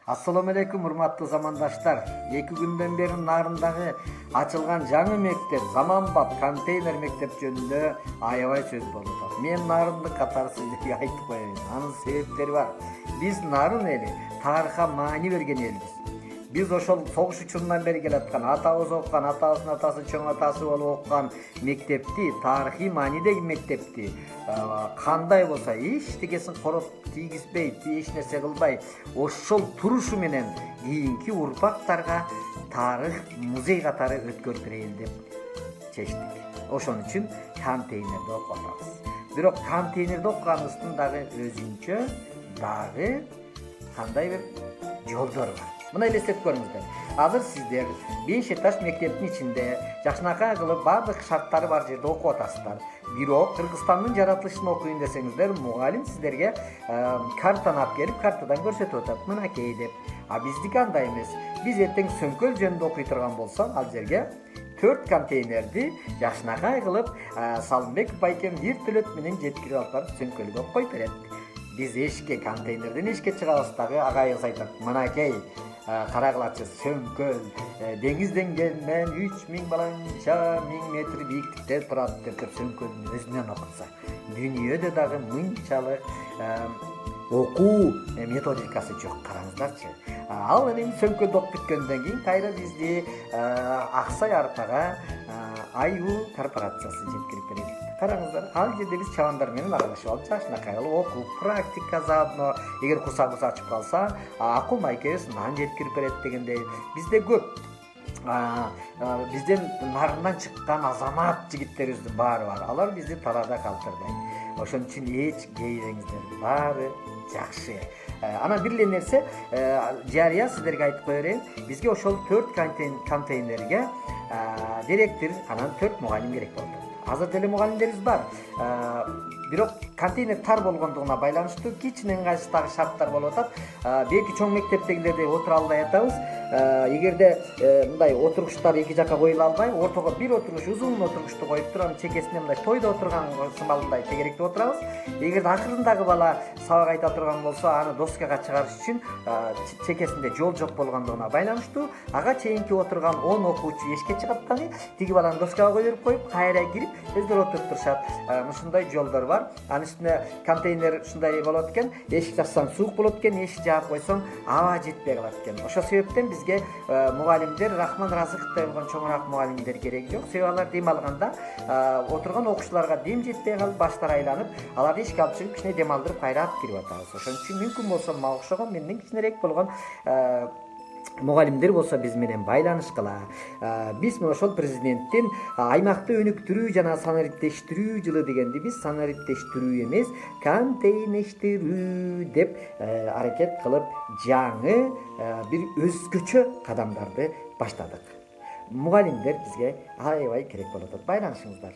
Assalamu алейкум, урматтуу замандаштар. 2 күндөн бери Нарындагы ачылган жаңы мектеп, Заманбап контейнер мектеп жөнүндө аябай сөз болуп атат. Мен Нарындык катары сиздерге айтып коеюн. Анын себептери бар. Биз Нарын эли тарыхка маани берген элбиз. Биз ошол согуш учурунан бери келаткан, атабыз окуган, атабыздын атасы, чоң атасы болуп окуган мектепти, тарыхый маанидеги мектепти кандай болсо эчтекесин короп тийгизбей, эч нерсе кылбай, ошол турушу менен кийинки урпактарга тарых музей катары өткөртүрөйүн деп чечтик. Ошон үчүн контейнерде окуп атабыз. Бирок контейнерде окуганыбыздын дагы өзүнчө дагы кандай бир жолдор бар. Мына элестетип көрүңүздөр. Азыр сиздер 5 этаж мектептин ичинде жакшынакай кылып баардык шарттары бар жерде окуп атасыздар. Бирок Кыргызстандын жаратылышын окуйн десеңиздер, мугалим сиздерге картаны алып келип, картадан көрсөтүп атат. Мынакей деп. А биздики андай эмес. Биз эртең сөмкөл жөнүндө окуй турган болсок, ал жерге 4 контейнерди жакшынакай кылып Салымбек байкем бир төлөт менен жеткирип алып барып сөмкөлгө коюп берет. Биз эшикке, контейнерден эшикке чыгабыз дагы, агайыбыз айтат: "Мынакей, карагылачы, сөмкөл деңизден келген 3000 баланча 1000 метр бийиктикте турат" деп сөмкөлдүн өзүнөн окутса. Дүйнөдө дагы мынчалык окуу методикасы жок, караңыздарчы. Ал эми сөмкөлдө окуп бүткөндөн кийин кайра бизди Аксай арпага Аю корпорациясы жеткирип берет. Караңыздар, ал жерде биз чабандар менен аралашып алып, жакшынакай кылып окуп, практика заодно, эгер курсагыбыз ачып калса, акыл майкебиз нан жеткирип берет дегендей. Бизде көп бизден Нарындан чыккан азамат жигиттерибиздин баары бар. Алар бизди талаада калтырбайт. Ошон үчүн эч кейиңиздер, баары жакшы. Анан бир эле нерсе, жарыя сиздерге айтып кое берейин. Бизге ошол 4 контейнерге директор, анан 4 мугалим керек болду. Азыр деле мугалимдерибиз бар. Бирок контейнер тар болгондугуна байланыштуу кичине ыңгайсыздагы шарттар болуп атат. Белки чоң мектептегилердей отура албай атабыз. Эгерде мындай отургучтар эки жакка коюла албай, ортого бир отургуч, узун отургучту коюп туруп, анын чекесине мындай тойдо отурган сымалындай тегеректе отурабыз. Эгерде акырындагы бала сабак айта турган болсо, аны доскага чыгарыш үчүн чекесинде жол жок болгондугуна байланыштуу ага чейинки отурган 10 окуучу эшикке чыгат дагы, тиги баланы доскага коюп коюп, кайра кирип, өздөрү отуруп турушат. Ушундай жолдор бар. Анын үстүнө контейнер ушундай болот экен, эшик ачсаң суук болот экен, эшик жаап койсоң аба жетпей калат экен. Ошол себептен бизге мугалимдер, Рахман Разыковдой болгон чоңураак мугалимдер кереги жок. Себеби алар дем алганда отурган окуучуларга дем жетпей калып, баштары айланып, аларды эшикке алып чыгып кичине дем алдырып кайра алып кирип атабыз. Ошон үчүн мүмкүн болсо мага окшогон менден кичинерээк болгон мугалимдер болсо биз менен байланышкыла. Биз ошол президенттин аймакты өнүктүрүү жана санариптештирүү жылы дегенди биз санариптештирүү эмес, контейнештирүү деп аракет кылып жаңы бир өзгөчө кадамдарды баштадык. Мугалимдер бизге аябай керек болуп атат. Байланышыңыздар.